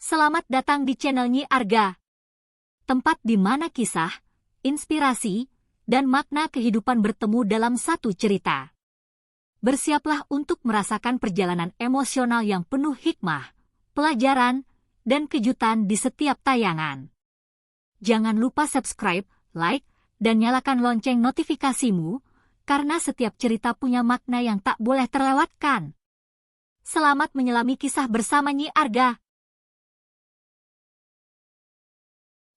Selamat datang di channel Nyi Arga, tempat di mana kisah, inspirasi, dan makna kehidupan bertemu dalam satu cerita. Bersiaplah untuk merasakan perjalanan emosional yang penuh hikmah, pelajaran, dan kejutan di setiap tayangan. Jangan lupa subscribe, like, dan nyalakan lonceng notifikasimu, karena setiap cerita punya makna yang tak boleh terlewatkan. Selamat menyelami kisah bersama Nyi Arga.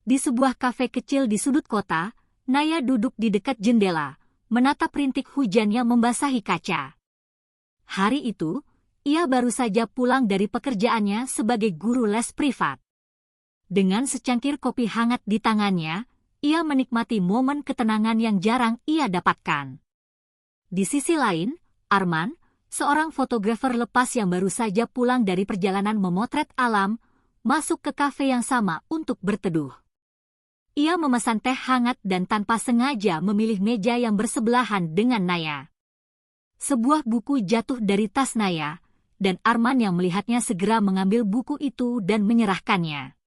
Di sebuah kafe kecil di sudut kota, Naya duduk di dekat jendela, menatap rintik hujan yang membasahi kaca. Hari itu, ia baru saja pulang dari pekerjaannya sebagai guru les privat. Dengan secangkir kopi hangat di tangannya, ia menikmati momen ketenangan yang jarang ia dapatkan. Di sisi lain, Arman, seorang fotografer lepas yang baru saja pulang dari perjalanan memotret alam, masuk ke kafe yang sama untuk berteduh. Ia memesan teh hangat dan tanpa sengaja memilih meja yang bersebelahan dengan Naya. Sebuah buku jatuh dari tas Naya, dan Arman yang melihatnya segera mengambil buku itu dan menyerahkannya.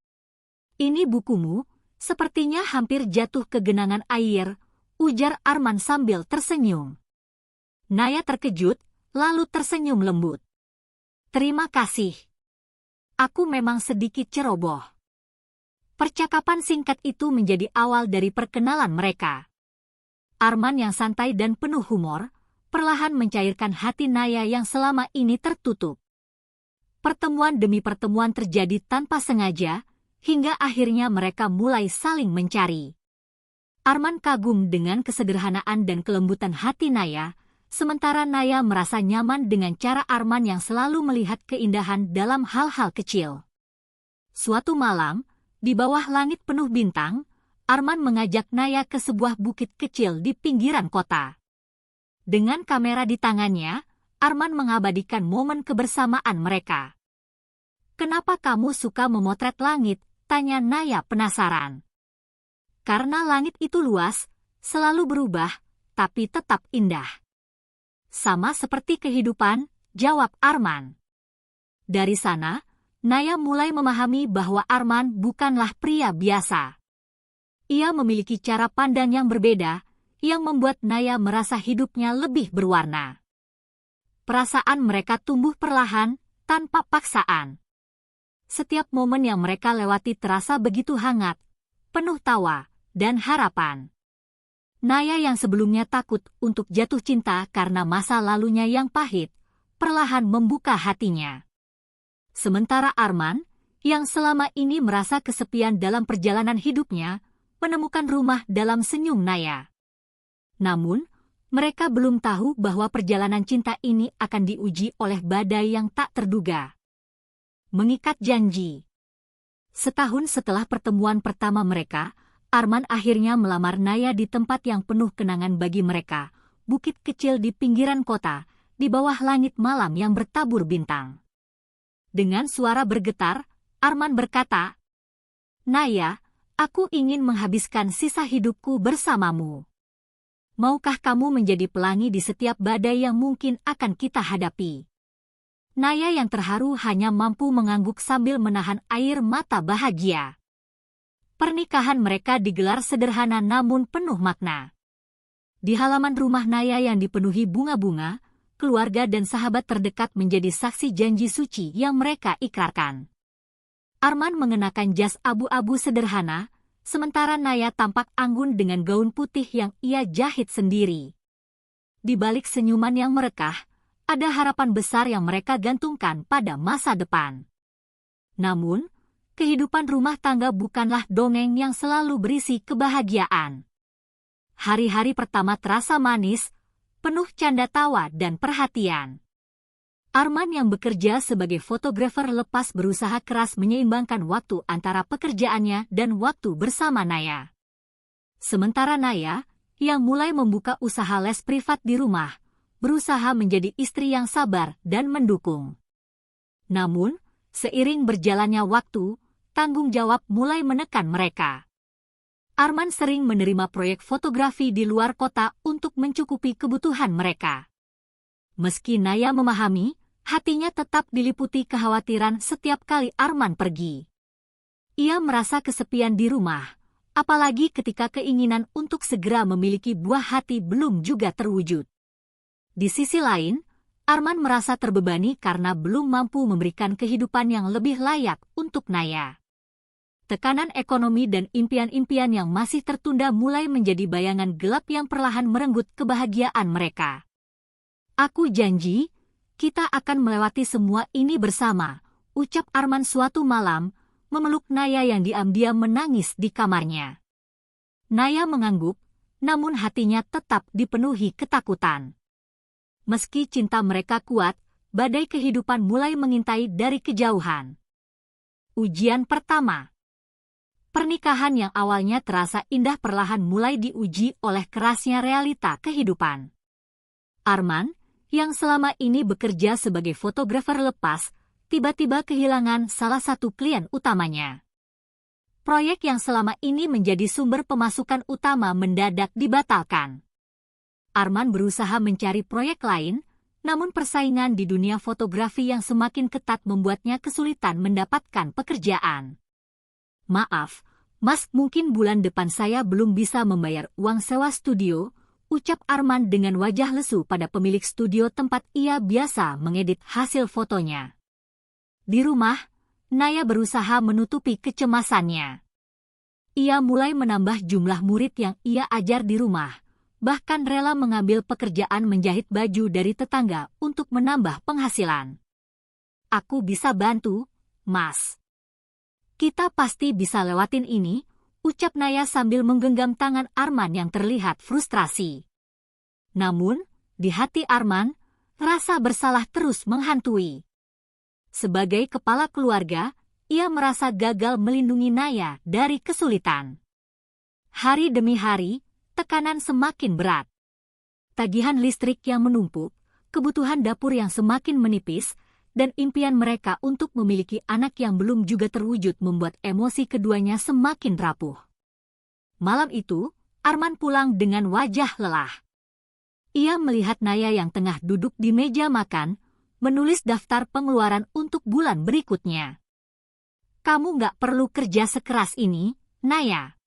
"Ini bukumu, sepertinya hampir jatuh ke genangan air," ujar Arman sambil tersenyum. Naya terkejut, lalu tersenyum lembut. "Terima kasih. Aku memang sedikit ceroboh." Percakapan singkat itu menjadi awal dari perkenalan mereka. Arman yang santai dan penuh humor, perlahan mencairkan hati Naya yang selama ini tertutup. Pertemuan demi pertemuan terjadi tanpa sengaja, hingga akhirnya mereka mulai saling mencari. Arman kagum dengan kesederhanaan dan kelembutan hati Naya, sementara Naya merasa nyaman dengan cara Arman yang selalu melihat keindahan dalam hal-hal kecil. Suatu malam, di bawah langit penuh bintang, Arman mengajak Naya ke sebuah bukit kecil di pinggiran kota. Dengan kamera di tangannya, Arman mengabadikan momen kebersamaan mereka. "Kenapa kamu suka memotret langit?" tanya Naya penasaran. "Karena langit itu luas, selalu berubah, tapi tetap indah. Sama seperti kehidupan," jawab Arman. Dari sana, Naya mulai memahami bahwa Arman bukanlah pria biasa. Ia memiliki cara pandang yang berbeda, yang membuat Naya merasa hidupnya lebih berwarna. Perasaan mereka tumbuh perlahan, tanpa paksaan. Setiap momen yang mereka lewati terasa begitu hangat, penuh tawa, dan harapan. Naya yang sebelumnya takut untuk jatuh cinta karena masa lalunya yang pahit, perlahan membuka hatinya. Sementara Arman, yang selama ini merasa kesepian dalam perjalanan hidupnya, menemukan rumah dalam senyum Naya. Namun, mereka belum tahu bahwa perjalanan cinta ini akan diuji oleh badai yang tak terduga. Mengikat janji. Setahun setelah pertemuan pertama mereka, Arman akhirnya melamar Naya di tempat yang penuh kenangan bagi mereka, bukit kecil di pinggiran kota, di bawah langit malam yang bertabur bintang. Dengan suara bergetar, Arman berkata, "Naya, aku ingin menghabiskan sisa hidupku bersamamu. Maukah kamu menjadi pelangi di setiap badai yang mungkin akan kita hadapi?" Naya yang terharu hanya mampu mengangguk sambil menahan air mata bahagia. Pernikahan mereka digelar sederhana namun penuh makna. Di halaman rumah Naya yang dipenuhi bunga-bunga, keluarga dan sahabat terdekat menjadi saksi janji suci yang mereka ikrarkan. Arman mengenakan jas abu-abu sederhana, sementara Naya tampak anggun dengan gaun putih yang ia jahit sendiri. Di balik senyuman yang merekah, ada harapan besar yang mereka gantungkan pada masa depan. Namun, kehidupan rumah tangga bukanlah dongeng yang selalu berisi kebahagiaan. Hari-hari pertama terasa manis, penuh canda tawa dan perhatian. Arman yang bekerja sebagai fotografer lepas berusaha keras menyeimbangkan waktu antara pekerjaannya dan waktu bersama Naya. Sementara Naya, yang mulai membuka usaha les privat di rumah, berusaha menjadi istri yang sabar dan mendukung. Namun, seiring berjalannya waktu, tanggung jawab mulai menekan mereka. Arman sering menerima proyek fotografi di luar kota untuk mencukupi kebutuhan mereka. Meski Naya memahami, hatinya tetap diliputi kekhawatiran setiap kali Arman pergi. Ia merasa kesepian di rumah, apalagi ketika keinginan untuk segera memiliki buah hati belum juga terwujud. Di sisi lain, Arman merasa terbebani karena belum mampu memberikan kehidupan yang lebih layak untuk Naya. Tekanan ekonomi dan impian-impian yang masih tertunda mulai menjadi bayangan gelap yang perlahan merenggut kebahagiaan mereka. "Aku janji, kita akan melewati semua ini bersama," ucap Arman suatu malam, memeluk Naya yang diam-diam menangis di kamarnya. Naya mengangguk, namun hatinya tetap dipenuhi ketakutan. Meski cinta mereka kuat, badai kehidupan mulai mengintai dari kejauhan. Ujian pertama. Pernikahan yang awalnya terasa indah perlahan mulai diuji oleh kerasnya realita kehidupan. Arman, yang selama ini bekerja sebagai fotografer lepas, tiba-tiba kehilangan salah satu klien utamanya. Proyek yang selama ini menjadi sumber pemasukan utama mendadak dibatalkan. Arman berusaha mencari proyek lain, namun persaingan di dunia fotografi yang semakin ketat membuatnya kesulitan mendapatkan pekerjaan. "Maaf, Mas, mungkin bulan depan saya belum bisa membayar uang sewa studio," ucap Arman dengan wajah lesu pada pemilik studio tempat ia biasa mengedit hasil fotonya. Di rumah, Naya berusaha menutupi kecemasannya. Ia mulai menambah jumlah murid yang ia ajar di rumah, bahkan rela mengambil pekerjaan menjahit baju dari tetangga untuk menambah penghasilan. "Aku bisa bantu, Mas. Kita pasti bisa lewatin ini," ucap Naya sambil menggenggam tangan Arman yang terlihat frustrasi. Namun, di hati Arman, rasa bersalah terus menghantui. Sebagai kepala keluarga, ia merasa gagal melindungi Naya dari kesulitan. Hari demi hari, tekanan semakin berat. Tagihan listrik yang menumpuk, kebutuhan dapur yang semakin menipis, dan impian mereka untuk memiliki anak yang belum juga terwujud membuat emosi keduanya semakin rapuh. Malam itu, Arman pulang dengan wajah lelah. Ia melihat Naya yang tengah duduk di meja makan, menulis daftar pengeluaran untuk bulan berikutnya. "Kamu nggak perlu kerja sekeras ini, Naya.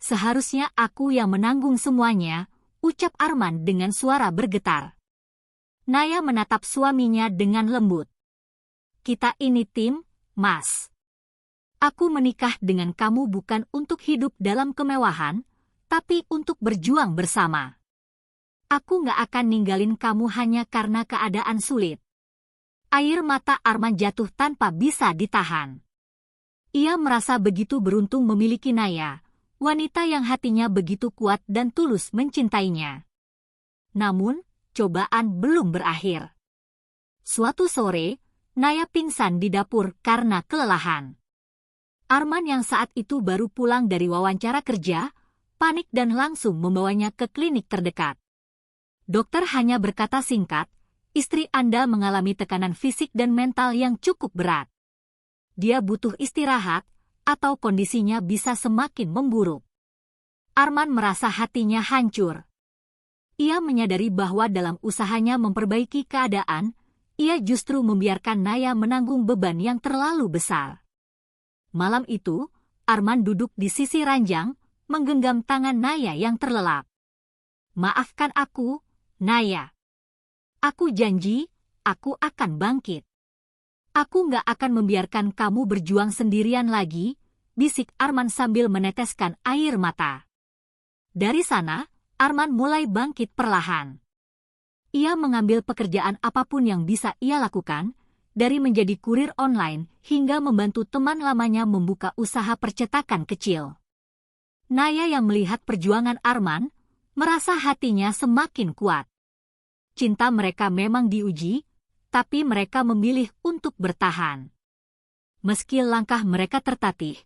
Seharusnya aku yang menanggung semuanya," ucap Arman dengan suara bergetar. Naya menatap suaminya dengan lembut. "Kita ini tim, Mas. Aku menikah dengan kamu bukan untuk hidup dalam kemewahan, tapi untuk berjuang bersama. Aku nggak akan ninggalin kamu hanya karena keadaan sulit." Air mata Arman jatuh tanpa bisa ditahan. Ia merasa begitu beruntung memiliki Naya, wanita yang hatinya begitu kuat dan tulus mencintainya. Namun, cobaan belum berakhir. Suatu sore, Naya pingsan di dapur karena kelelahan. Arman yang saat itu baru pulang dari wawancara kerja, panik dan langsung membawanya ke klinik terdekat. Dokter hanya berkata singkat, "Istri Anda mengalami tekanan fisik dan mental yang cukup berat. Dia butuh istirahat, atau kondisinya bisa semakin memburuk." Arman merasa hatinya hancur. Ia menyadari bahwa dalam usahanya memperbaiki keadaan, ia justru membiarkan Naya menanggung beban yang terlalu besar. Malam itu, Arman duduk di sisi ranjang, menggenggam tangan Naya yang terlelap. "Maafkan aku, Naya. Aku janji, aku akan bangkit. Aku nggak akan membiarkan kamu berjuang sendirian lagi," bisik Arman sambil meneteskan air mata. Dari sana, Arman mulai bangkit perlahan. Ia mengambil pekerjaan apapun yang bisa ia lakukan, dari menjadi kurir online hingga membantu teman lamanya membuka usaha percetakan kecil. Naya yang melihat perjuangan Arman, merasa hatinya semakin kuat. Cinta mereka memang diuji, tapi mereka memilih untuk bertahan. Meski langkah mereka tertatih,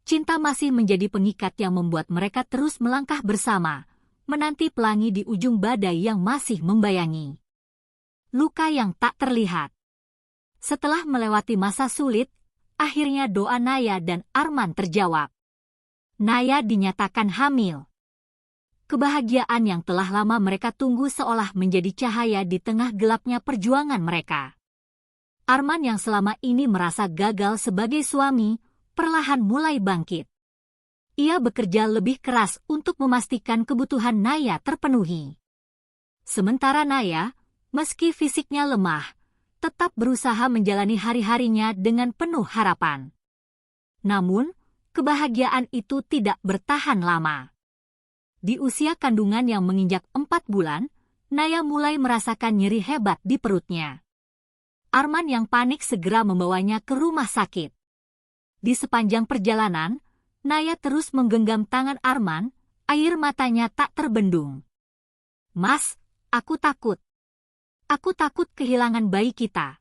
cinta masih menjadi pengikat yang membuat mereka terus melangkah bersama, menanti pelangi di ujung badai yang masih membayangi. Luka yang tak terlihat. Setelah melewati masa sulit, akhirnya doa Naya dan Arman terjawab. Naya dinyatakan hamil. Kebahagiaan yang telah lama mereka tunggu seolah menjadi cahaya di tengah gelapnya perjuangan mereka. Arman yang selama ini merasa gagal sebagai suami, perlahan mulai bangkit. Ia bekerja lebih keras untuk memastikan kebutuhan Naya terpenuhi. Sementara Naya, meski fisiknya lemah, tetap berusaha menjalani hari-harinya dengan penuh harapan. Namun, kebahagiaan itu tidak bertahan lama. Di usia kandungan yang menginjak 4 bulan, Naya mulai merasakan nyeri hebat di perutnya. Arman yang panik segera membawanya ke rumah sakit. Di sepanjang perjalanan, Naya terus menggenggam tangan Arman, air matanya tak terbendung. "Mas, aku takut. Aku takut kehilangan bayi kita,"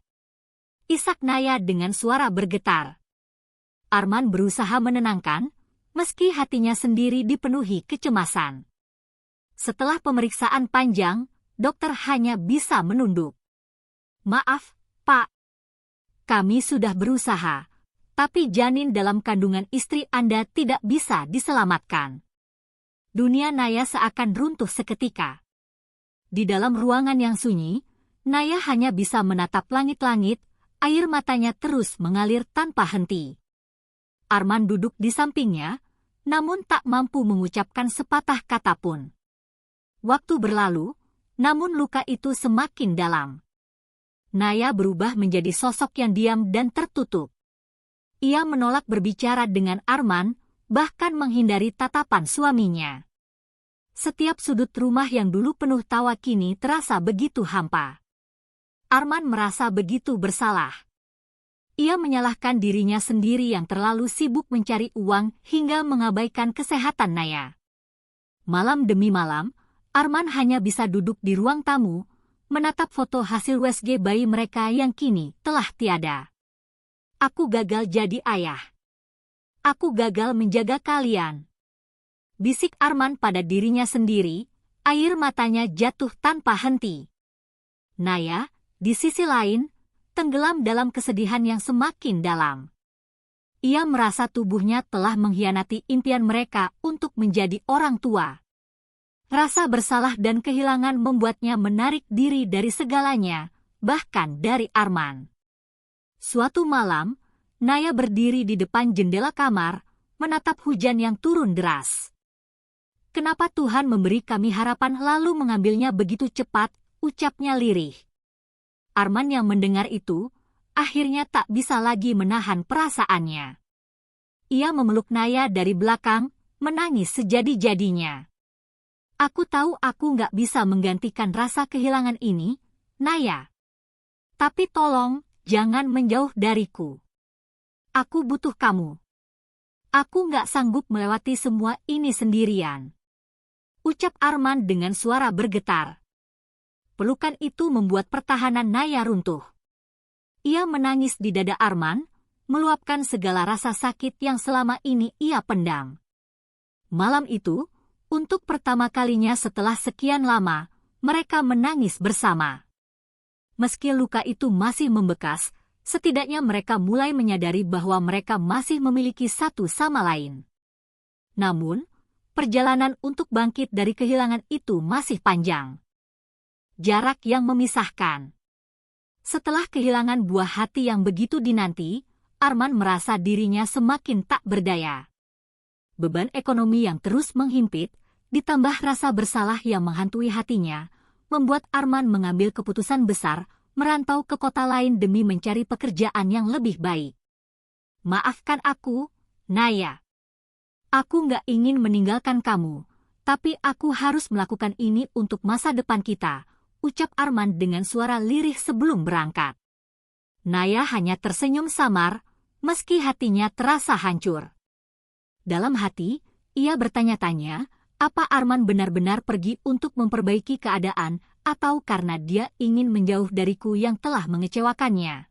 isak Naya dengan suara bergetar. Arman berusaha menenangkan, meski hatinya sendiri dipenuhi kecemasan. Setelah pemeriksaan panjang, dokter hanya bisa menunduk. "Maaf, Pak. Kami sudah berusaha, tapi janin dalam kandungan istri Anda tidak bisa diselamatkan." Dunia Naya seakan runtuh seketika. Di dalam ruangan yang sunyi, Naya hanya bisa menatap langit-langit, air matanya terus mengalir tanpa henti. Arman duduk di sampingnya, namun tak mampu mengucapkan sepatah kata pun. Waktu berlalu, namun luka itu semakin dalam. Naya berubah menjadi sosok yang diam dan tertutup. Ia menolak berbicara dengan Arman, bahkan menghindari tatapan suaminya. Setiap sudut rumah yang dulu penuh tawa kini terasa begitu hampa. Arman merasa begitu bersalah. Ia menyalahkan dirinya sendiri yang terlalu sibuk mencari uang hingga mengabaikan kesehatan Naya. Malam demi malam, Arman hanya bisa duduk di ruang tamu, menatap foto hasil USG bayi mereka yang kini telah tiada. "Aku gagal jadi ayah. Aku gagal menjaga kalian," bisik Arman pada dirinya sendiri, air matanya jatuh tanpa henti. Naya, di sisi lain, tenggelam dalam kesedihan yang semakin dalam. Ia merasa tubuhnya telah mengkhianati impian mereka untuk menjadi orang tua. Rasa bersalah dan kehilangan membuatnya menarik diri dari segalanya, bahkan dari Arman. Suatu malam, Naya berdiri di depan jendela kamar, menatap hujan yang turun deras. "Kenapa Tuhan memberi kami harapan lalu mengambilnya begitu cepat?" ucapnya lirih. Arman yang mendengar itu, akhirnya tak bisa lagi menahan perasaannya. Ia memeluk Naya dari belakang, menangis sejadi-jadinya. "Aku tahu aku nggak bisa menggantikan rasa kehilangan ini, Naya. Tapi tolong, jangan menjauh dariku. Aku butuh kamu. Aku nggak sanggup melewati semua ini sendirian," ucap Arman dengan suara bergetar. Pelukan itu membuat pertahanan Naya runtuh. Ia menangis di dada Arman, meluapkan segala rasa sakit yang selama ini ia pendam. Malam itu, untuk pertama kalinya setelah sekian lama, mereka menangis bersama. Meski luka itu masih membekas, setidaknya mereka mulai menyadari bahwa mereka masih memiliki satu sama lain. Namun, perjalanan untuk bangkit dari kehilangan itu masih panjang. Jarak yang memisahkan. Setelah kehilangan buah hati yang begitu dinanti, Arman merasa dirinya semakin tak berdaya. Beban ekonomi yang terus menghimpit, ditambah rasa bersalah yang menghantui hatinya, membuat Arman mengambil keputusan besar, merantau ke kota lain demi mencari pekerjaan yang lebih baik. "Maafkan aku, Naya. Aku nggak ingin meninggalkan kamu, tapi aku harus melakukan ini untuk masa depan kita," ucap Arman dengan suara lirih sebelum berangkat. Naya hanya tersenyum samar, meski hatinya terasa hancur. Dalam hati, ia bertanya-tanya, apa Arman benar-benar pergi untuk memperbaiki keadaan atau karena dia ingin menjauh dariku yang telah mengecewakannya.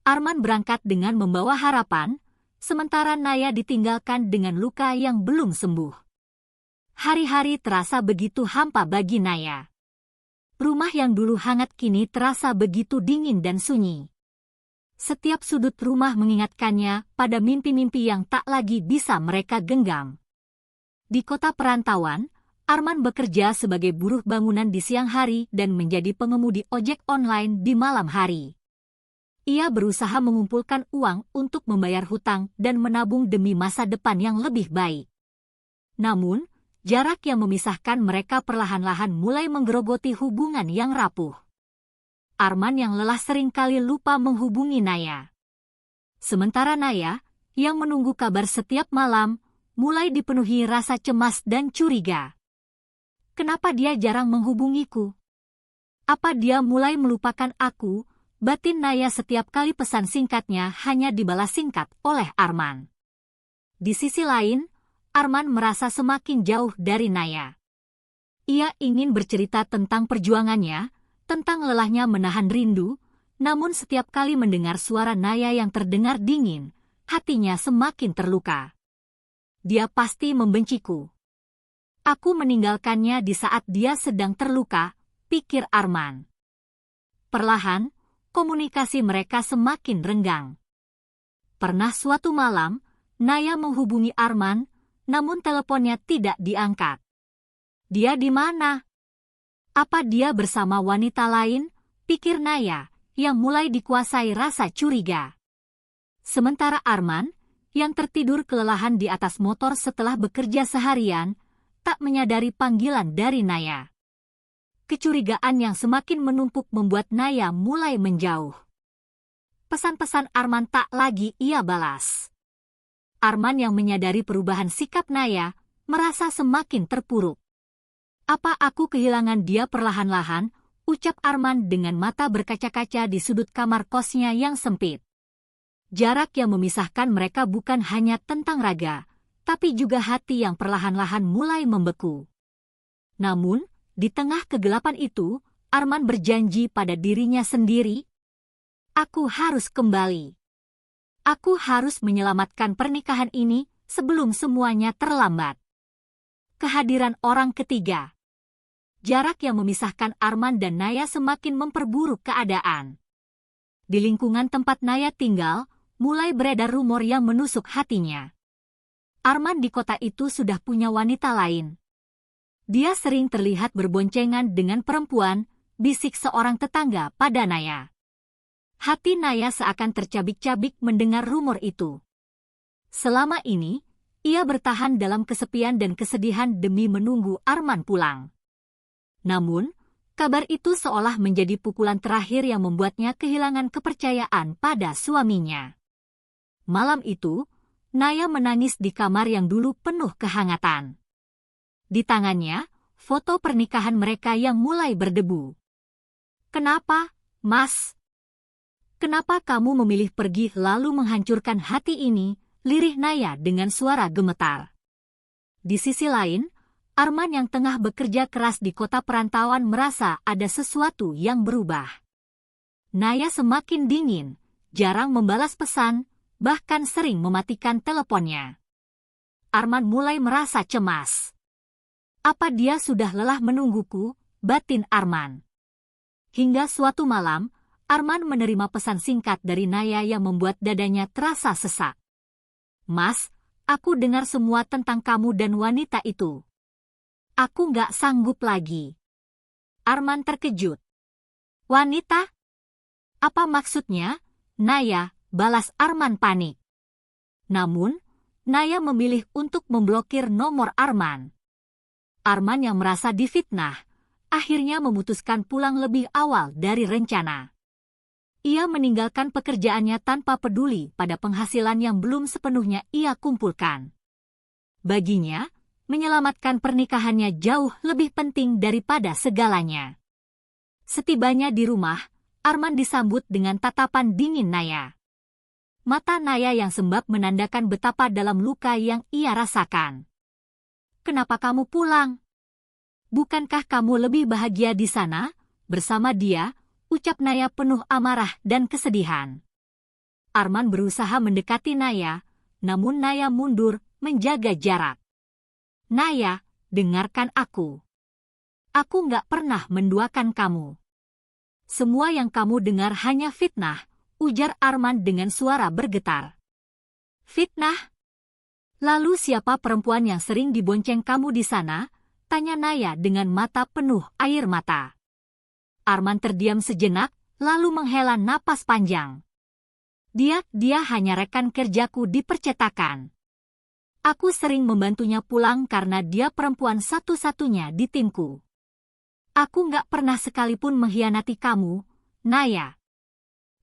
Arman berangkat dengan membawa harapan, sementara Naya ditinggalkan dengan luka yang belum sembuh. Hari-hari terasa begitu hampa bagi Naya. Rumah yang dulu hangat kini terasa begitu dingin dan sunyi. Setiap sudut rumah mengingatkannya pada mimpi-mimpi yang tak lagi bisa mereka genggam. Di kota perantauan, Arman bekerja sebagai buruh bangunan di siang hari dan menjadi pengemudi ojek online di malam hari. ia berusaha mengumpulkan uang untuk membayar hutang dan menabung demi masa depan yang lebih baik. Namun, jarak yang memisahkan mereka perlahan-lahan mulai menggerogoti hubungan yang rapuh. Arman yang lelah seringkali lupa menghubungi Naya. Sementara Naya, yang menunggu kabar setiap malam, mulai dipenuhi rasa cemas dan curiga. Kenapa dia jarang menghubungiku? Apa dia mulai melupakan aku? Batin Naya setiap kali pesan singkatnya hanya dibalas singkat oleh Arman. Di sisi lain, Arman merasa semakin jauh dari Naya. Ia ingin bercerita tentang perjuangannya, tentang lelahnya menahan rindu, namun setiap kali mendengar suara Naya yang terdengar dingin, hatinya semakin terluka. Dia pasti membenciku. Aku meninggalkannya di saat dia sedang terluka, pikir Arman. Perlahan, komunikasi mereka semakin renggang. Pernah suatu malam, Naya menghubungi Arman, namun teleponnya tidak diangkat. Dia di mana? Apa dia bersama wanita lain? Pikir Naya, yang mulai dikuasai rasa curiga. Sementara Arman, yang tertidur kelelahan di atas motor setelah bekerja seharian, tak menyadari panggilan dari Naya. Kecurigaan yang semakin menumpuk membuat Naya mulai menjauh. Pesan-pesan Arman tak lagi ia balas. Arman yang menyadari perubahan sikap Naya, merasa semakin terpuruk. Apa aku kehilangan dia perlahan-lahan, ucap Arman dengan mata berkaca-kaca di sudut kamar kosnya yang sempit. Jarak yang memisahkan mereka bukan hanya tentang raga, tapi juga hati yang perlahan-lahan mulai membeku. Namun, di tengah kegelapan itu, Arman berjanji pada dirinya sendiri, "Aku harus kembali. Aku harus menyelamatkan pernikahan ini sebelum semuanya terlambat." Kehadiran orang ketiga. Jarak yang memisahkan Arman dan Naya semakin memperburuk keadaan. Di lingkungan tempat Naya tinggal, mulai beredar rumor yang menusuk hatinya. Arman di kota itu sudah punya wanita lain. Dia sering terlihat berboncengan dengan perempuan, bisik seorang tetangga pada Naya. Hati Naya seakan tercabik-cabik mendengar rumor itu. Selama ini, ia bertahan dalam kesepian dan kesedihan demi menunggu Arman pulang. Namun, kabar itu seolah menjadi pukulan terakhir yang membuatnya kehilangan kepercayaan pada suaminya. Malam itu, Naya menangis di kamar yang dulu penuh kehangatan. Di tangannya, foto pernikahan mereka yang mulai berdebu. "Kenapa, Mas? Kenapa kamu memilih pergi lalu menghancurkan hati ini?" lirih Naya dengan suara gemetar. Di sisi lain, Arman yang tengah bekerja keras di kota perantauan merasa ada sesuatu yang berubah. Naya semakin dingin, jarang membalas pesan, bahkan sering mematikan teleponnya. Arman mulai merasa cemas. Apa dia sudah lelah menungguku? Batin Arman. Hingga suatu malam, Arman menerima pesan singkat dari Naya yang membuat dadanya terasa sesak. "Mas, aku dengar semua tentang kamu dan wanita itu. Aku nggak sanggup lagi." Arman terkejut. "Wanita? Apa maksudnya?" Naya, balas Arman panik. Namun, Naya memilih untuk memblokir nomor Arman. Arman yang merasa difitnah, akhirnya memutuskan pulang lebih awal dari rencana. Ia meninggalkan pekerjaannya tanpa peduli pada penghasilan yang belum sepenuhnya ia kumpulkan. Baginya, menyelamatkan pernikahannya jauh lebih penting daripada segalanya. Setibanya di rumah, Arman disambut dengan tatapan dingin Naya. Mata Naya yang sembab menandakan betapa dalam luka yang ia rasakan. "Kenapa kamu pulang? Bukankah kamu lebih bahagia di sana, bersama dia?" ucap Naya penuh amarah dan kesedihan. Arman berusaha mendekati Naya, namun Naya mundur, menjaga jarak. "Naya, dengarkan aku. Aku nggak pernah menduakan kamu. Semua yang kamu dengar hanya fitnah," ujar Arman dengan suara bergetar. "Fitnah? Lalu siapa perempuan yang sering dibonceng kamu di sana?" tanya Naya dengan mata penuh air mata. Arman terdiam sejenak, lalu menghela napas panjang. Dia hanya rekan kerjaku di percetakan. Aku sering membantunya pulang karena dia perempuan satu-satunya di timku. Aku nggak pernah sekalipun mengkhianati kamu, Naya.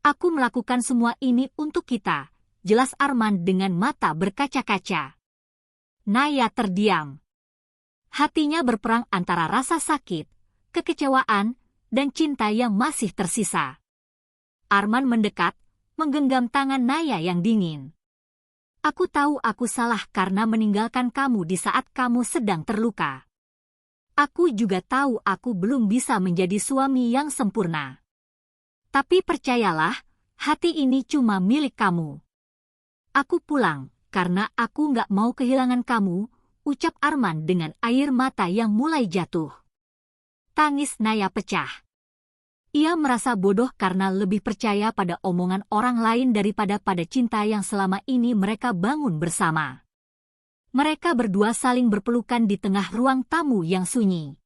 Aku melakukan semua ini untuk kita, jelas Arman dengan mata berkaca-kaca. Naya terdiam. Hatinya berperang antara rasa sakit, kekecewaan, dan cinta yang masih tersisa. Arman mendekat, menggenggam tangan Naya yang dingin. Aku tahu aku salah karena meninggalkan kamu di saat kamu sedang terluka. Aku juga tahu aku belum bisa menjadi suami yang sempurna. Tapi percayalah, hati ini cuma milik kamu. Aku pulang, karena aku nggak mau kehilangan kamu, ucap Arman dengan air mata yang mulai jatuh. Tangis Naya pecah. Ia merasa bodoh karena lebih percaya pada omongan orang lain daripada pada cinta yang selama ini mereka bangun bersama. Mereka berdua saling berpelukan di tengah ruang tamu yang sunyi.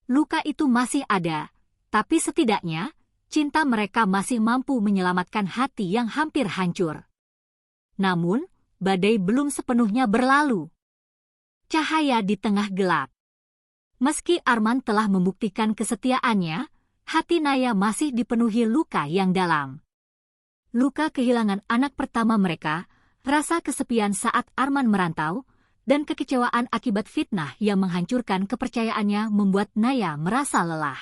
Luka itu masih ada, tapi setidaknya cinta mereka masih mampu menyelamatkan hati yang hampir hancur. Namun, badai belum sepenuhnya berlalu. Cahaya di tengah gelap. Meski Arman telah membuktikan kesetiaannya, hati Naya masih dipenuhi luka yang dalam. Luka kehilangan anak pertama mereka, rasa kesepian saat Arman merantau, dan kekecewaan akibat fitnah yang menghancurkan kepercayaannya membuat Naya merasa lelah.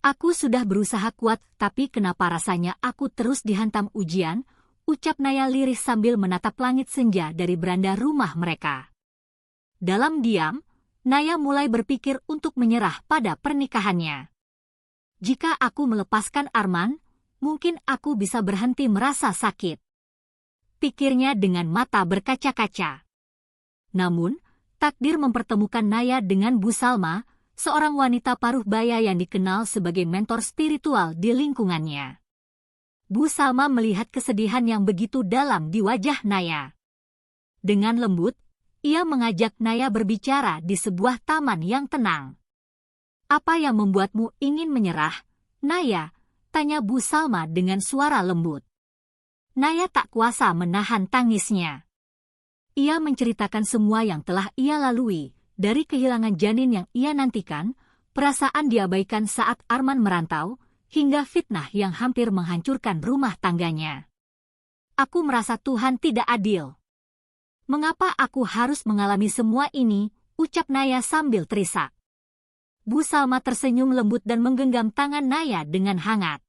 Aku sudah berusaha kuat, tapi kenapa rasanya aku terus dihantam ujian, ucap Naya lirih sambil menatap langit senja dari beranda rumah mereka. Dalam diam, Naya mulai berpikir untuk menyerah pada pernikahannya. Jika aku melepaskan Arman, mungkin aku bisa berhenti merasa sakit. Pikirnya dengan mata berkaca-kaca. Namun, takdir mempertemukan Naya dengan Bu Salma, seorang wanita paruh baya yang dikenal sebagai mentor spiritual di lingkungannya. Bu Salma melihat kesedihan yang begitu dalam di wajah Naya. Dengan lembut, ia mengajak Naya berbicara di sebuah taman yang tenang. Apa yang membuatmu ingin menyerah, Naya? Tanya Bu Salma dengan suara lembut. Naya tak kuasa menahan tangisnya. Ia menceritakan semua yang telah ia lalui, dari kehilangan janin yang ia nantikan, perasaan diabaikan saat Arman merantau, hingga fitnah yang hampir menghancurkan rumah tangganya. Aku merasa Tuhan tidak adil. Mengapa aku harus mengalami semua ini, ucap Naya sambil terisak. Bu Salma tersenyum lembut dan menggenggam tangan Naya dengan hangat.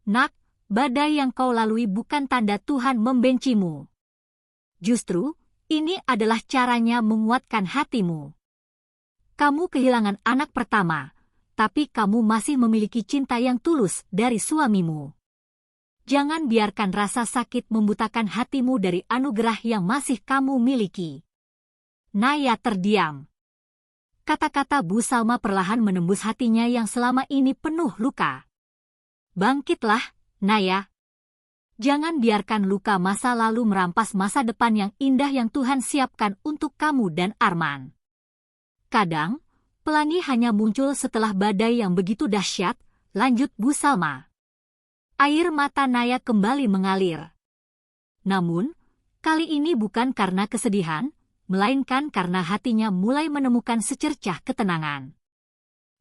Nak, badai yang kau lalui bukan tanda Tuhan membencimu. Justru, ini adalah caranya menguatkan hatimu. Kamu kehilangan anak pertama, tapi kamu masih memiliki cinta yang tulus dari suamimu. Jangan biarkan rasa sakit membutakan hatimu dari anugerah yang masih kamu miliki. Naya terdiam. Kata-kata Bu Salma perlahan menembus hatinya yang selama ini penuh luka. Bangkitlah, Naya. Jangan biarkan luka masa lalu merampas masa depan yang indah yang Tuhan siapkan untuk kamu dan Arman. Kadang, pelangi hanya muncul setelah badai yang begitu dahsyat, lanjut Bu Salma. Air mata Naya kembali mengalir. Namun, kali ini bukan karena kesedihan, melainkan karena hatinya mulai menemukan secercah ketenangan.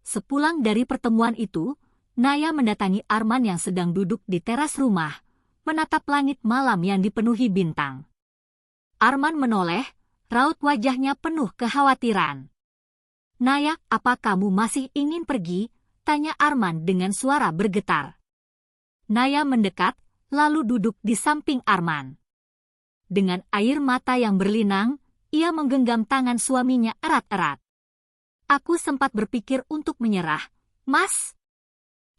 Sepulang dari pertemuan itu, Naya mendatangi Arman yang sedang duduk di teras rumah, menatap langit malam yang dipenuhi bintang. Arman menoleh, raut wajahnya penuh kekhawatiran. Naya, apa kamu masih ingin pergi? Tanya Arman dengan suara bergetar. Naya mendekat, lalu duduk di samping Arman. Dengan air mata yang berlinang, ia menggenggam tangan suaminya erat-erat. Aku sempat berpikir untuk menyerah, Mas.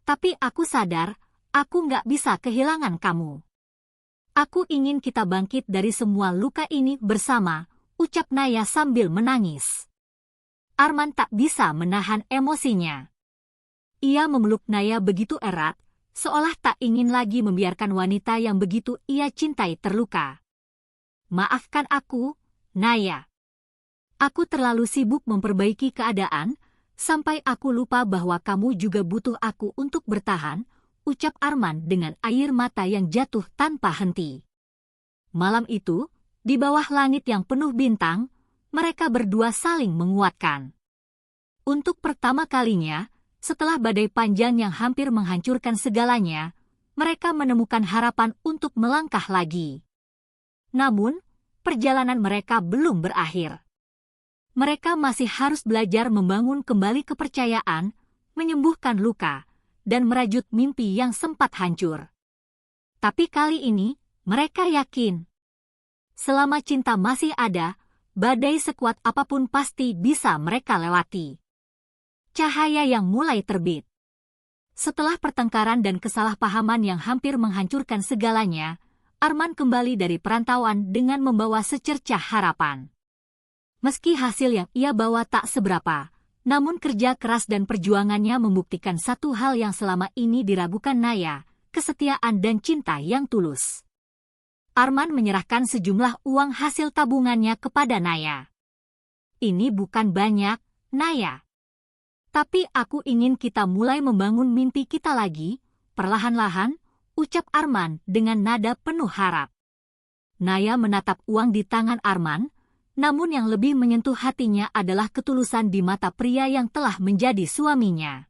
Tapi aku sadar, aku nggak bisa kehilangan kamu. Aku ingin kita bangkit dari semua luka ini bersama, ucap Naya sambil menangis. Arman tak bisa menahan emosinya. Ia memeluk Naya begitu erat, seolah tak ingin lagi membiarkan wanita yang begitu ia cintai terluka. Maafkan aku, Naya. Aku terlalu sibuk memperbaiki keadaan, sampai aku lupa bahwa kamu juga butuh aku untuk bertahan, ucap Arman dengan air mata yang jatuh tanpa henti. Malam itu, di bawah langit yang penuh bintang, mereka berdua saling menguatkan. Untuk pertama kalinya, setelah badai panjang yang hampir menghancurkan segalanya, mereka menemukan harapan untuk melangkah lagi. Namun, perjalanan mereka belum berakhir. Mereka masih harus belajar membangun kembali kepercayaan, menyembuhkan luka, dan merajut mimpi yang sempat hancur. Tapi kali ini, mereka yakin. Selama cinta masih ada, badai sekuat apapun pasti bisa mereka lewati. Cahaya yang mulai terbit. Setelah pertengkaran dan kesalahpahaman yang hampir menghancurkan segalanya, Arman kembali dari perantauan dengan membawa secercah harapan. Meski hasil yang ia bawa tak seberapa, namun kerja keras dan perjuangannya membuktikan satu hal yang selama ini diragukan Naya, kesetiaan dan cinta yang tulus. Arman menyerahkan sejumlah uang hasil tabungannya kepada Naya. Ini bukan banyak, Naya. Tapi aku ingin kita mulai membangun mimpi kita lagi, perlahan-lahan, ucap Arman dengan nada penuh harap. Naya menatap uang di tangan Arman, namun yang lebih menyentuh hatinya adalah ketulusan di mata pria yang telah menjadi suaminya.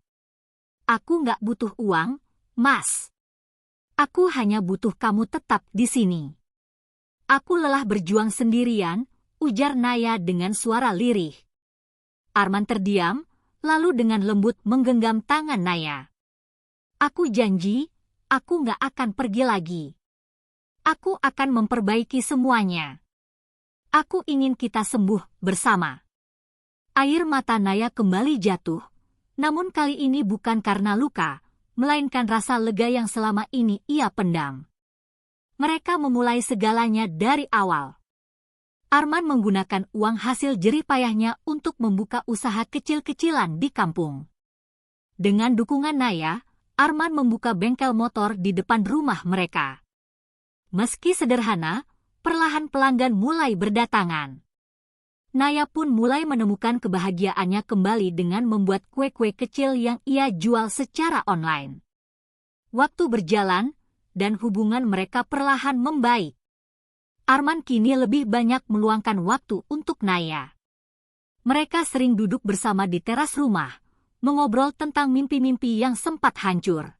Aku nggak butuh uang, Mas. Aku hanya butuh kamu tetap di sini. Aku lelah berjuang sendirian, ujar Naya dengan suara lirih. Arman terdiam, lalu dengan lembut menggenggam tangan Naya. Aku janji, aku nggak akan pergi lagi. Aku akan memperbaiki semuanya. Aku ingin kita sembuh bersama. Air mata Naya kembali jatuh, namun kali ini bukan karena luka, melainkan rasa lega yang selama ini ia pendam. Mereka memulai segalanya dari awal. Arman menggunakan uang hasil jerih payahnya untuk membuka usaha kecil-kecilan di kampung. Dengan dukungan Naya, Arman membuka bengkel motor di depan rumah mereka. Meski sederhana, perlahan pelanggan mulai berdatangan. Naya pun mulai menemukan kebahagiaannya kembali dengan membuat kue-kue kecil yang ia jual secara online. Waktu berjalan, dan hubungan mereka perlahan membaik. Arman kini lebih banyak meluangkan waktu untuk Naya. Mereka sering duduk bersama di teras rumah, mengobrol tentang mimpi-mimpi yang sempat hancur.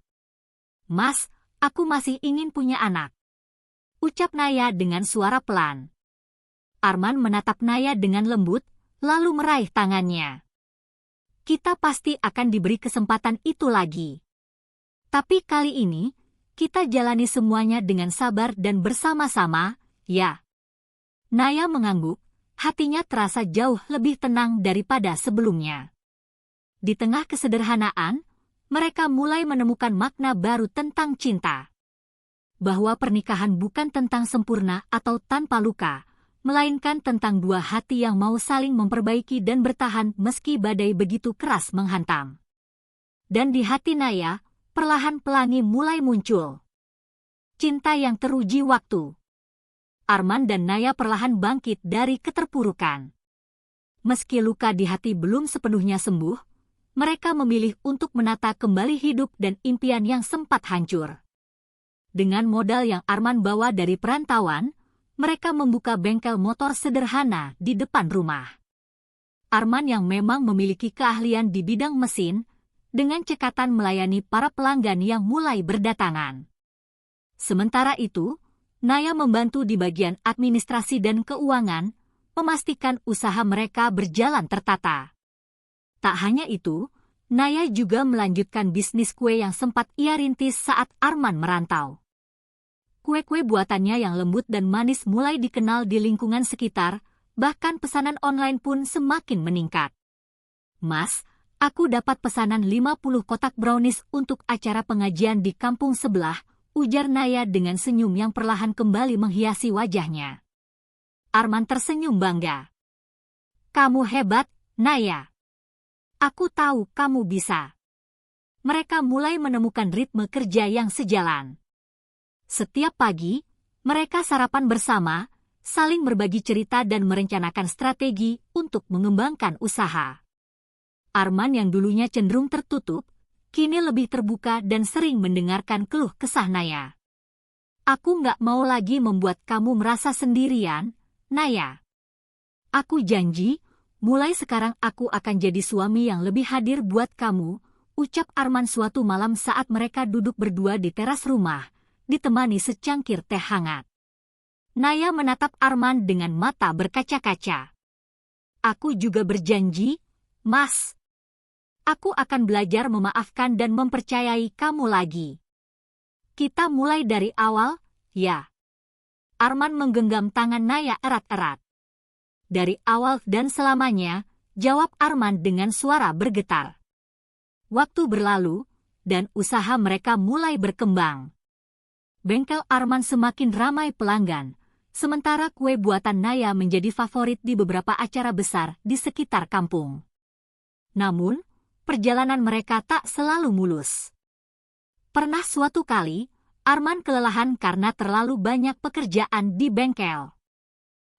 Mas, aku masih ingin punya anak, ucap Naya dengan suara pelan. Arman menatap Naya dengan lembut, lalu meraih tangannya. Kita pasti akan diberi kesempatan itu lagi. Tapi kali ini, kita jalani semuanya dengan sabar dan bersama-sama, ya. Naya mengangguk, hatinya terasa jauh lebih tenang daripada sebelumnya. Di tengah kesederhanaan, mereka mulai menemukan makna baru tentang cinta. Bahwa pernikahan bukan tentang sempurna atau tanpa luka, melainkan tentang dua hati yang mau saling memperbaiki dan bertahan meski badai begitu keras menghantam. Dan di hati Naya, perlahan pelangi mulai muncul. Cinta yang teruji waktu. Arman dan Naya perlahan bangkit dari keterpurukan. Meski luka di hati belum sepenuhnya sembuh, mereka memilih untuk menata kembali hidup dan impian yang sempat hancur. Dengan modal yang Arman bawa dari perantauan, mereka membuka bengkel motor sederhana di depan rumah. Arman yang memang memiliki keahlian di bidang mesin, dengan cekatan melayani para pelanggan yang mulai berdatangan. Sementara itu, Naya membantu di bagian administrasi dan keuangan, memastikan usaha mereka berjalan tertata. Tak hanya itu, Naya juga melanjutkan bisnis kue yang sempat ia rintis saat Arman merantau. Kue-kue buatannya yang lembut dan manis mulai dikenal di lingkungan sekitar, bahkan pesanan online pun semakin meningkat. Mas, aku dapat pesanan 50 kotak brownies untuk acara pengajian di kampung sebelah, ujar Naya dengan senyum yang perlahan kembali menghiasi wajahnya. Arman tersenyum bangga. Kamu hebat, Naya. Aku tahu kamu bisa. Mereka mulai menemukan ritme kerja yang sejalan. Setiap pagi, mereka sarapan bersama, saling berbagi cerita dan merencanakan strategi untuk mengembangkan usaha. Arman yang dulunya cenderung tertutup, kini lebih terbuka dan sering mendengarkan keluh kesah Naya. Aku nggak mau lagi membuat kamu merasa sendirian, Naya. Aku janji, mulai sekarang aku akan jadi suami yang lebih hadir buat kamu, ucap Arman suatu malam saat mereka duduk berdua di teras rumah, ditemani secangkir teh hangat. Naya menatap Arman dengan mata berkaca-kaca. Aku juga berjanji, Mas. Aku akan belajar memaafkan dan mempercayai kamu lagi. Kita mulai dari awal, ya. Arman menggenggam tangan Naya erat-erat. Dari awal dan selamanya, jawab Arman dengan suara bergetar. Waktu berlalu, dan usaha mereka mulai berkembang. Bengkel Arman semakin ramai pelanggan, sementara kue buatan Naya menjadi favorit di beberapa acara besar di sekitar kampung. Namun, perjalanan mereka tak selalu mulus. Pernah suatu kali, Arman kelelahan karena terlalu banyak pekerjaan di bengkel.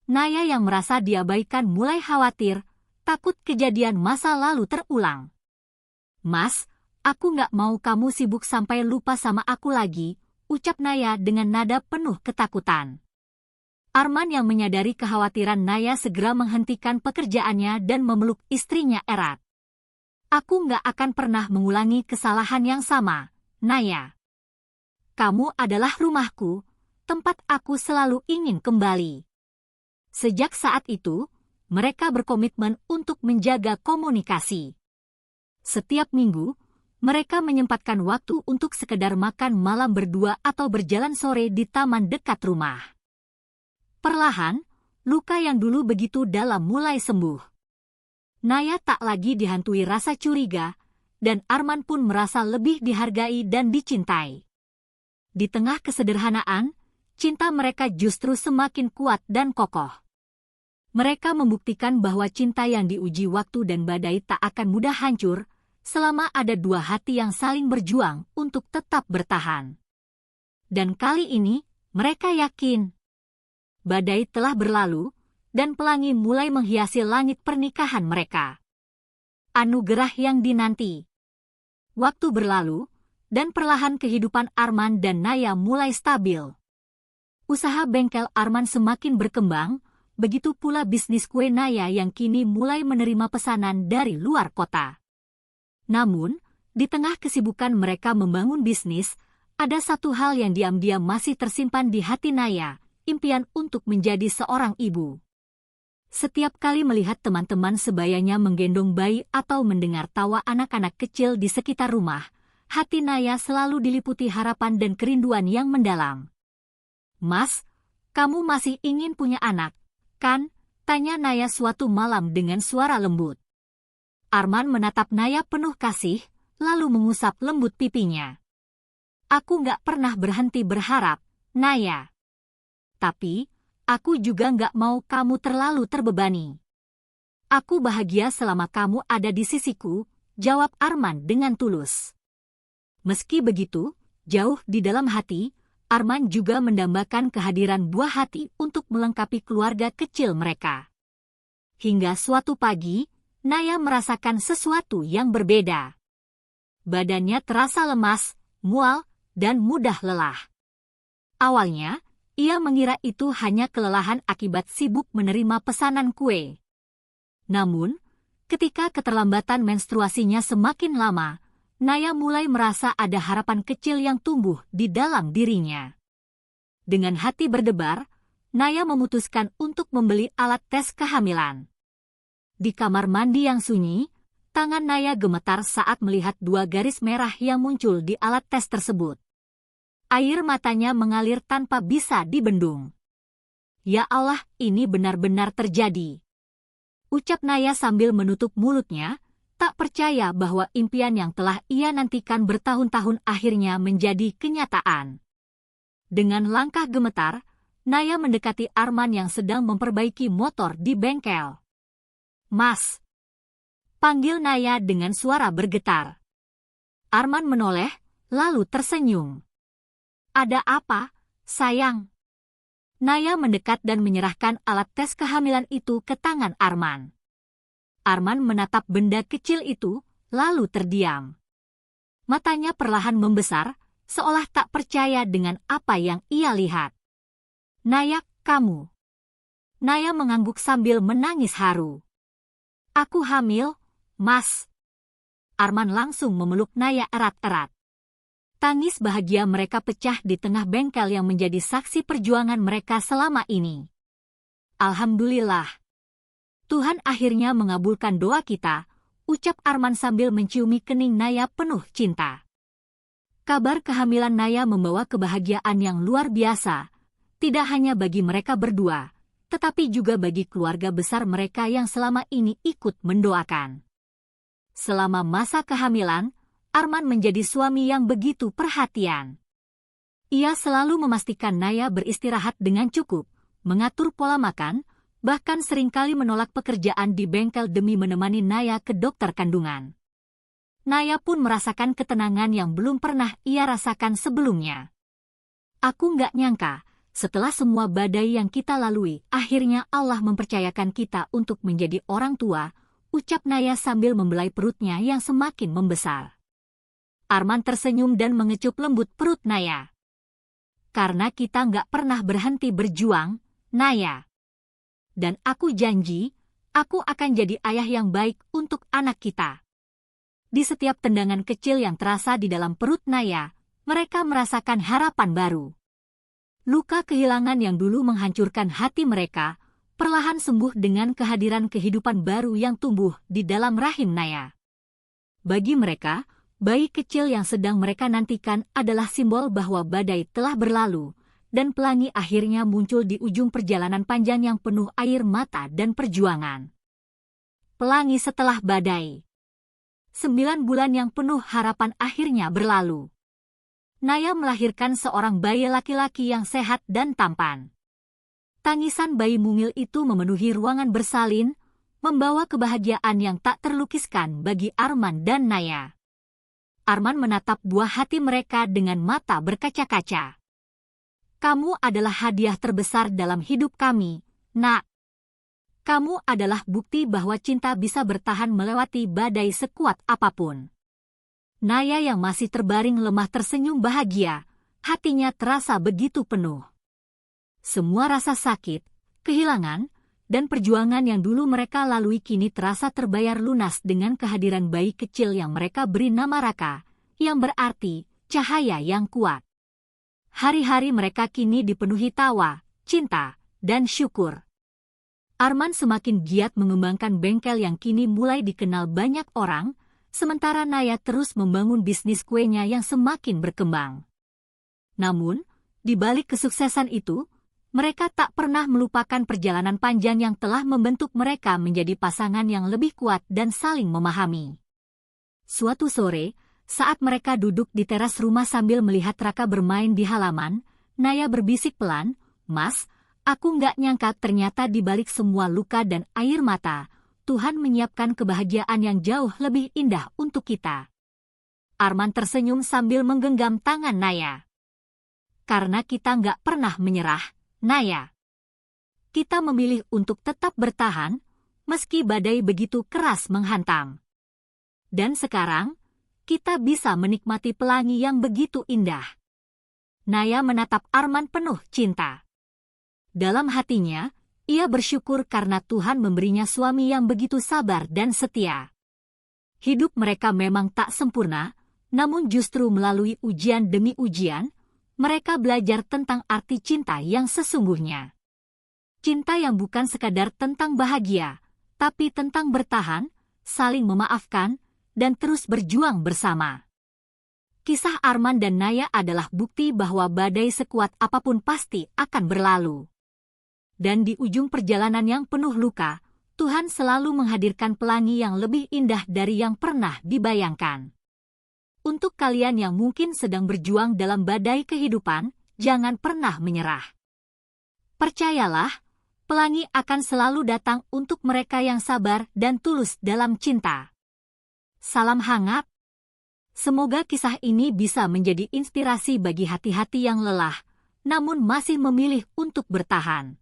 Naya yang merasa diabaikan mulai khawatir, takut kejadian masa lalu terulang. Mas, aku nggak mau kamu sibuk sampai lupa sama aku lagi, ucap Naya dengan nada penuh ketakutan. Arman yang menyadari kekhawatiran Naya segera menghentikan pekerjaannya dan memeluk istrinya erat. Aku nggak akan pernah mengulangi kesalahan yang sama, Naya. Kamu adalah rumahku, tempat aku selalu ingin kembali. Sejak saat itu, mereka berkomitmen untuk menjaga komunikasi. Setiap minggu, mereka menyempatkan waktu untuk sekedar makan malam berdua atau berjalan sore di taman dekat rumah. Perlahan, luka yang dulu begitu dalam mulai sembuh. Naya tak lagi dihantui rasa curiga, dan Arman pun merasa lebih dihargai dan dicintai. Di tengah kesederhanaan, cinta mereka justru semakin kuat dan kokoh. Mereka membuktikan bahwa cinta yang diuji waktu dan badai tak akan mudah hancur, selama ada dua hati yang saling berjuang untuk tetap bertahan. Dan kali ini, mereka yakin badai telah berlalu, dan pelangi mulai menghiasi langit pernikahan mereka. Anugerah yang dinanti. Waktu berlalu, dan perlahan kehidupan Arman dan Naya mulai stabil. Usaha bengkel Arman semakin berkembang, begitu pula bisnis kue Naya yang kini mulai menerima pesanan dari luar kota. Namun, di tengah kesibukan mereka membangun bisnis, ada satu hal yang diam-diam masih tersimpan di hati Naya, impian untuk menjadi seorang ibu. Setiap kali melihat teman-teman sebayanya menggendong bayi atau mendengar tawa anak-anak kecil di sekitar rumah, hati Naya selalu diliputi harapan dan kerinduan yang mendalam. Mas, kamu masih ingin punya anak, kan? Tanya Naya suatu malam dengan suara lembut. Arman menatap Naya penuh kasih, lalu mengusap lembut pipinya. Aku nggak pernah berhenti berharap, Naya. Tapi, aku juga nggak mau kamu terlalu terbebani. Aku bahagia selama kamu ada di sisiku, jawab Arman dengan tulus. Meski begitu, jauh di dalam hati, Arman juga mendambakan kehadiran buah hati untuk melengkapi keluarga kecil mereka. Hingga suatu pagi, Naya merasakan sesuatu yang berbeda. Badannya terasa lemas, mual, dan mudah lelah. Awalnya, ia mengira itu hanya kelelahan akibat sibuk menerima pesanan kue. Namun, ketika keterlambatan menstruasinya semakin lama, Naya mulai merasa ada harapan kecil yang tumbuh di dalam dirinya. Dengan hati berdebar, Naya memutuskan untuk membeli alat tes kehamilan. Di kamar mandi yang sunyi, tangan Naya gemetar saat melihat dua garis merah yang muncul di alat tes tersebut. Air matanya mengalir tanpa bisa dibendung. Ya Allah, ini benar-benar terjadi. Ucap Naya sambil menutup mulutnya, tak percaya bahwa impian yang telah ia nantikan bertahun-tahun akhirnya menjadi kenyataan. Dengan langkah gemetar, Naya mendekati Arman yang sedang memperbaiki motor di bengkel. Mas, panggil Naya dengan suara bergetar. Arman menoleh, lalu tersenyum. Ada apa, sayang? Naya mendekat dan menyerahkan alat tes kehamilan itu ke tangan Arman. Arman menatap benda kecil itu, lalu terdiam. Matanya perlahan membesar, seolah tak percaya dengan apa yang ia lihat. "Naya, kamu." Naya mengangguk sambil menangis haru. "Aku hamil, Mas." Arman langsung memeluk Naya erat-erat. Tangis bahagia mereka pecah di tengah bengkel yang menjadi saksi perjuangan mereka selama ini. "Alhamdulillah. Tuhan akhirnya mengabulkan doa kita," ucap Arman sambil menciumi kening Naya penuh cinta. Kabar kehamilan Naya membawa kebahagiaan yang luar biasa, tidak hanya bagi mereka berdua, tetapi juga bagi keluarga besar mereka yang selama ini ikut mendoakan. Selama masa kehamilan, Arman menjadi suami yang begitu perhatian. Ia selalu memastikan Naya beristirahat dengan cukup, mengatur pola makan, bahkan seringkali menolak pekerjaan di bengkel demi menemani Naya ke dokter kandungan. Naya pun merasakan ketenangan yang belum pernah ia rasakan sebelumnya. "Aku nggak nyangka, setelah semua badai yang kita lalui, akhirnya Allah mempercayakan kita untuk menjadi orang tua," ucap Naya sambil membelai perutnya yang semakin membesar. Arman tersenyum dan mengecup lembut perut Naya. "Karena kita nggak pernah berhenti berjuang, Naya. Dan aku janji, aku akan jadi ayah yang baik untuk anak kita." Di setiap tendangan kecil yang terasa di dalam perut Naya, mereka merasakan harapan baru. Luka kehilangan yang dulu menghancurkan hati mereka, perlahan sembuh dengan kehadiran kehidupan baru yang tumbuh di dalam rahim Naya. Bagi mereka, bayi kecil yang sedang mereka nantikan adalah simbol bahwa badai telah berlalu, dan pelangi akhirnya muncul di ujung perjalanan panjang yang penuh air mata dan perjuangan. Pelangi setelah badai. 9 bulan yang penuh harapan akhirnya berlalu. Naya melahirkan seorang bayi laki-laki yang sehat dan tampan. Tangisan bayi mungil itu memenuhi ruangan bersalin, membawa kebahagiaan yang tak terlukiskan bagi Arman dan Naya. Arman menatap buah hati mereka dengan mata berkaca-kaca. "Kamu adalah hadiah terbesar dalam hidup kami, Nak. Kamu adalah bukti bahwa cinta bisa bertahan melewati badai sekuat apapun." Naya yang masih terbaring lemah tersenyum bahagia, hatinya terasa begitu penuh. Semua rasa sakit, kehilangan, dan perjuangan yang dulu mereka lalui kini terasa terbayar lunas dengan kehadiran bayi kecil yang mereka beri nama Raka, yang berarti cahaya yang kuat. Hari-hari mereka kini dipenuhi tawa, cinta, dan syukur. Arman semakin giat mengembangkan bengkel yang kini mulai dikenal banyak orang, sementara Naya terus membangun bisnis kuenya yang semakin berkembang. Namun, di balik kesuksesan itu, mereka tak pernah melupakan perjalanan panjang yang telah membentuk mereka menjadi pasangan yang lebih kuat dan saling memahami. Suatu sore, saat mereka duduk di teras rumah sambil melihat Raka bermain di halaman, Naya berbisik pelan, "Mas, aku nggak nyangka ternyata di balik semua luka dan air mata, Tuhan menyiapkan kebahagiaan yang jauh lebih indah untuk kita." Arman tersenyum sambil menggenggam tangan Naya. "Karena kita nggak pernah menyerah, Naya. Kita memilih untuk tetap bertahan, meski badai begitu keras menghantam. Dan sekarang, kita bisa menikmati pelangi yang begitu indah." Naya menatap Arman penuh cinta. Dalam hatinya, ia bersyukur karena Tuhan memberinya suami yang begitu sabar dan setia. Hidup mereka memang tak sempurna, namun justru melalui ujian demi ujian, mereka belajar tentang arti cinta yang sesungguhnya. Cinta yang bukan sekadar tentang bahagia, tapi tentang bertahan, saling memaafkan, dan terus berjuang bersama. Kisah Arman dan Naya adalah bukti bahwa badai sekuat apapun pasti akan berlalu. Dan di ujung perjalanan yang penuh luka, Tuhan selalu menghadirkan pelangi yang lebih indah dari yang pernah dibayangkan. Untuk kalian yang mungkin sedang berjuang dalam badai kehidupan, jangan pernah menyerah. Percayalah, pelangi akan selalu datang untuk mereka yang sabar dan tulus dalam cinta. Salam hangat. Semoga kisah ini bisa menjadi inspirasi bagi hati-hati yang lelah, namun masih memilih untuk bertahan.